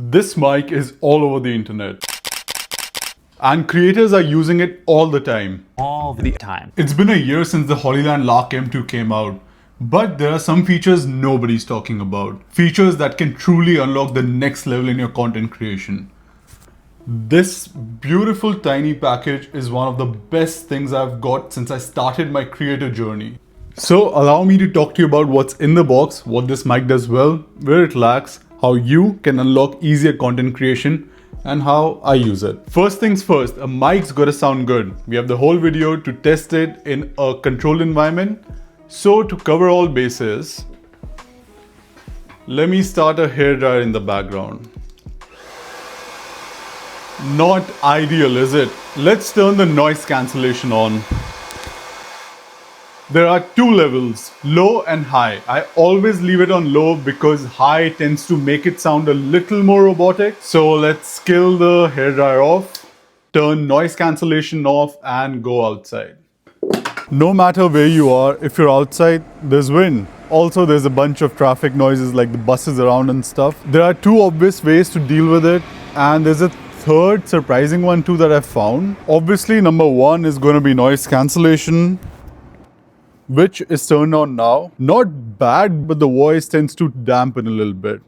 This mic is all over the internet, and creators are using it all the time. It's been a year since the Hollyland Lark M2 came out, but there are some features nobody's talking about. Features that can truly unlock the next level in your content creation. This beautiful tiny package is one of the best things I've got since I started my creator journey. So allow me to talk to you about what's in the box, what this mic does well, where it lacks, how you can unlock easier content creation, and how I use it. First things first, a mic's gotta sound good. We have the whole video to test it in a controlled environment. So to cover all bases, let me start a hairdryer in the background. Not ideal, is it? Let's turn the noise cancellation on. There are two levels, low and high. I always leave it on low because high tends to make it sound a little more robotic. So let's scale the hairdryer off, turn noise cancellation off, and go outside. No matter where you are, if you're outside, there's wind. Also, there's a bunch of traffic noises like the buses around and stuff. There are two obvious ways to deal with it, and there's a third surprising one too that I found. Obviously, number one is going to be noise cancellation, which is turned on now. Not bad, but the voice tends to dampen a little bit.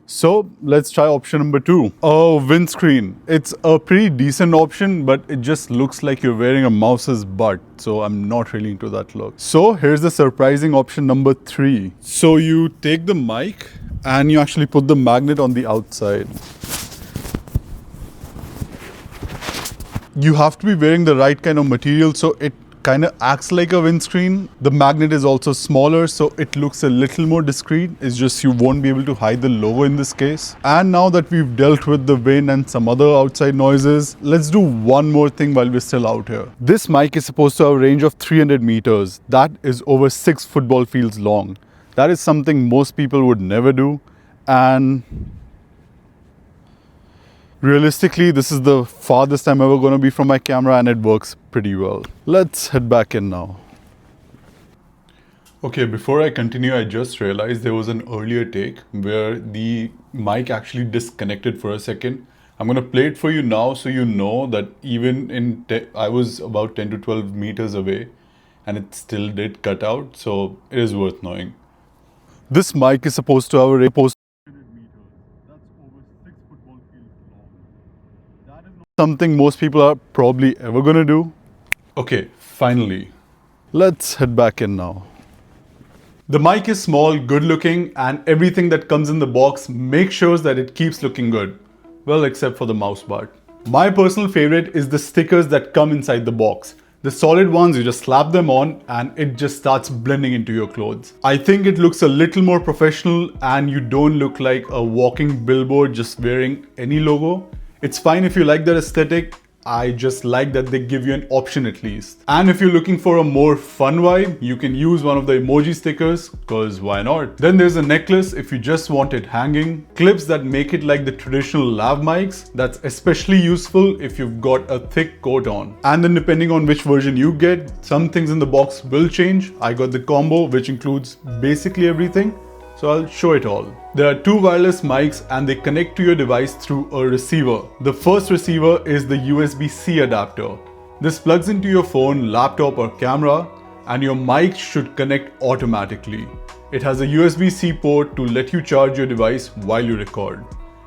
So let's try option number two. Oh, windscreen. It's a pretty decent option, but it just looks like you're wearing a mouse's butt. So I'm not really into that look. So here's the surprising option number three. So you take the mic and you actually put the magnet on the outside. You have to be wearing the right kind of material so it kind of acts like a windscreen. The magnet is also smaller, so it looks a little more discreet. It's just you won't be able to hide the logo in this case. And now that we've dealt with the wind and some other outside noises, let's do one more thing while we're still out here. This mic is supposed to have a range of 300 meters. That is over 6 football fields long. That is something most people would never do. And realistically, this is the farthest I'm ever going to be from my camera, and it works pretty well. Let's head back in now. Okay, before I continue, I just realized there was an earlier take where the mic actually disconnected for a second. I'm going to play it for you now so you know that even I was about 10 to 12 meters away and it still did cut out, so it is worth knowing. This mic is supposed to have a something most people are probably ever gonna do. Okay, finally. Let's head back in now. The mic is small, good looking, and everything that comes in the box makes sure that it keeps looking good. Well, except for the mouse part. My personal favorite is the stickers that come inside the box. The solid ones, you just slap them on and it just starts blending into your clothes. I think it looks a little more professional and you don't look like a walking billboard just wearing any logo. It's fine if you like that aesthetic. I just like that they give you an option at least. And if you're looking for a more fun vibe, you can use one of the emoji stickers, cause why not? Then there's a necklace if you just want it hanging. Clips that make it like the traditional lav mics. That's especially useful if you've got a thick coat on. And then depending on which version you get, some things in the box will change. I got the combo, which includes basically everything. So I'll show it all. There are two wireless mics and they connect to your device through a receiver. The first receiver is the USB-C adapter. This plugs into your phone, laptop or camera and your mic should connect automatically. It has a USB-C port to let you charge your device while you record.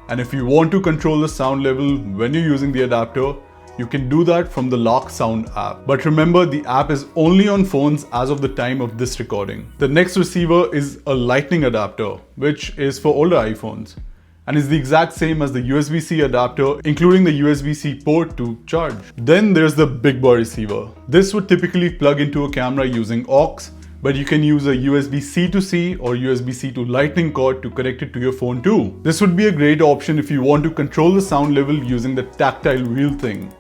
And if you want to control the sound level when you're using the adapter, you can do that from the Lark Sound app. But remember, the app is only on phones as of the time of this recording. The next receiver is a Lightning adapter, which is for older iPhones, and is the exact same as the USB-C adapter, including the USB-C port to charge. Then there's the big boy receiver. This would typically plug into a camera using aux, but you can use a USB-C to C or USB-C to Lightning cord to connect it to your phone too. This would be a great option if you want to control the sound level using the tactile wheel thing.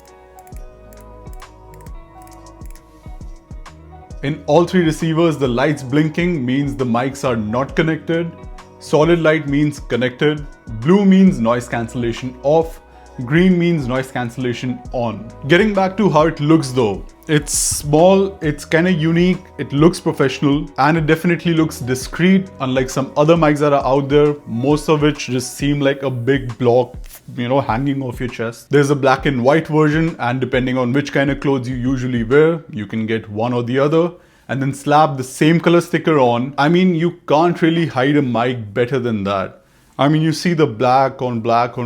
In all three receivers, the lights blinking means the mics are not connected. Solid light means connected. Blue means noise cancellation off. Green means noise cancellation on. Getting back to how it looks though. It's small, it's kind of unique, it looks professional, and it definitely looks discreet, unlike some other mics that are out there, most of which just seem like a big block, hanging off your chest. There's a black and white version, and depending on which kind of clothes you usually wear, you can get one or the other, and then slap the same color sticker on. I mean, you can't really hide a mic better than that. I mean, you see the black on black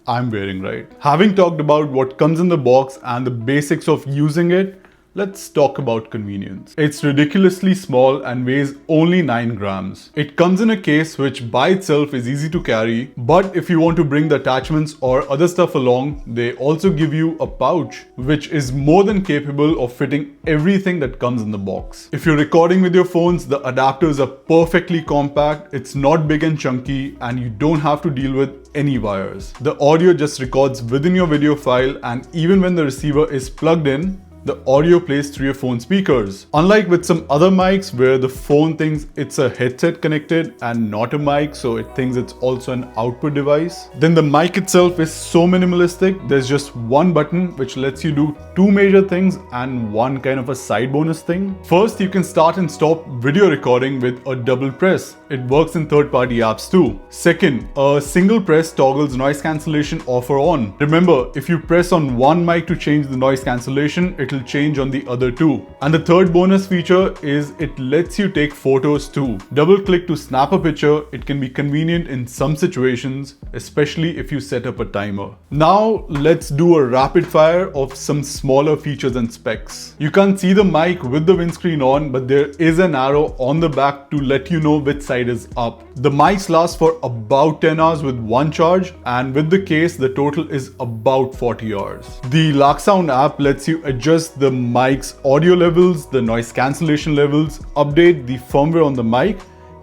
I'm wearing, right? Having talked about what comes in the box and the basics of using it, let's talk about convenience. It's ridiculously small and weighs only 9 grams. It comes in a case which by itself is easy to carry, but if you want to bring the attachments or other stuff along, they also give you a pouch, which is more than capable of fitting everything that comes in the box. If you're recording with your phones, the adapters are perfectly compact, it's not big and chunky, and you don't have to deal with any wires. The audio just records within your video file, and even when the receiver is plugged in, the audio plays through your phone speakers. Unlike with some other mics where the phone thinks it's a headset connected and not a mic, so it thinks it's also an output device, then the mic itself is so minimalistic. There's just one button which lets you do 2 major things and one kind of a side bonus thing. First, you can start and stop video recording with a double press. It works in third-party apps too. Second, a single press toggles noise cancellation off or on. Remember, if you press on one mic to change the noise cancellation, it'll change on the other two. And the third bonus feature is it lets you take photos too. Double click to snap a picture. It can be convenient in some situations, especially if you set up a timer. Now let's do a rapid fire of some smaller features and specs. You can't see the mic with the windscreen on, but there is an arrow on the back to let you know which side is up. The mics last for about 10 hours with one charge, and with the case the total is about 40 hours. The Lark Sound app lets you adjust the mic's audio levels, the noise cancellation levels, update the firmware on the mic,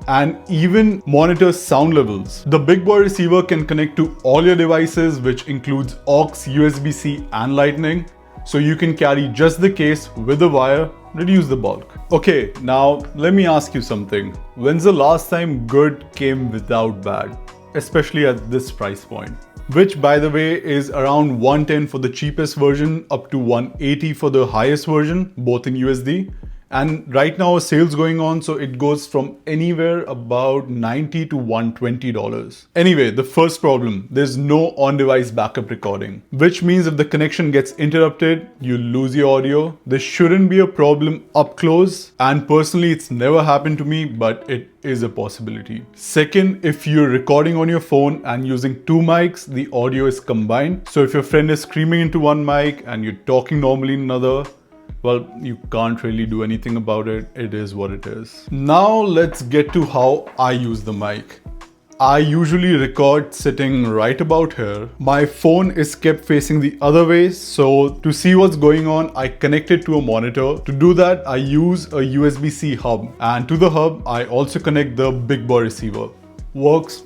and even monitor sound levels. The big boy receiver can connect to all your devices, which includes aux, USB-C and Lightning, so you can carry just the case with a wire, reduce the bulk. Okay, now let me ask you something. When's the last time good came without bad? Especially at this price point. Which, by the way, is around 110 for the cheapest version up to 180 for the highest version, both in USD. And right now a sale's going on, so it goes from anywhere about $90 to $120. Anyway, the first problem, there's no on-device backup recording, which means if the connection gets interrupted, you lose your audio. This shouldn't be a problem up close, and personally it's never happened to me, but it is a possibility. Second, if you're recording on your phone and using 2 mics, the audio is combined. So if your friend is screaming into one mic and you're talking normally in another, well, you can't really do anything about it. It is what it is. Now let's get to how I use the mic. I usually record sitting right about here. My phone is kept facing the other way, so to see what's going on, I connect it to a monitor. To do that, I use a USB-C hub, and to the hub, I also connect the big boy receiver. Works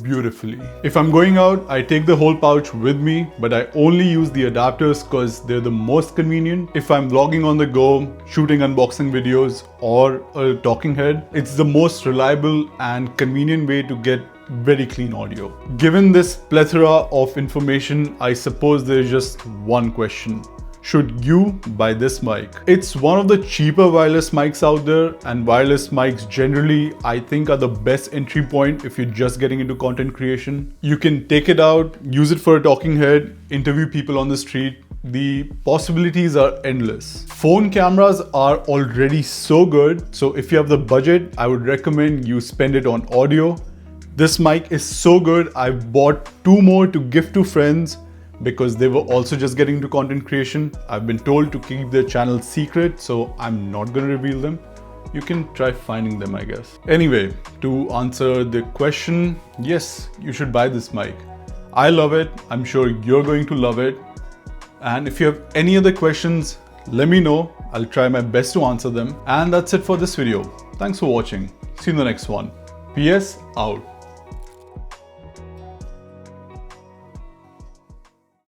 beautifully. If I'm going out, I take the whole pouch with me, but I only use the adapters because they're the most convenient. If I'm vlogging on the go, shooting unboxing videos, or a talking head, it's the most reliable and convenient way to get very clean audio. Given this plethora of information, I suppose there's just one question. Should you buy this mic? It's one of the cheaper wireless mics out there, and wireless mics generally I think are the best entry point if you're just getting into content creation. You can take it out, use it for a talking head, interview people on the street. The possibilities are endless. Phone cameras are already so good, so if you have the budget, I would recommend you spend it on audio. This mic is so good, I bought 2 more to gift to friends because they were also just getting into content creation. I've been told to keep their channel secret, so I'm not gonna reveal them. You can try finding them, I guess. Anyway, to answer the question, yes, you should buy this mic. I love it. I'm sure you're going to love it. And if you have any other questions, let me know. I'll try my best to answer them. And that's it for this video. Thanks for watching. See you in the next one. PS out.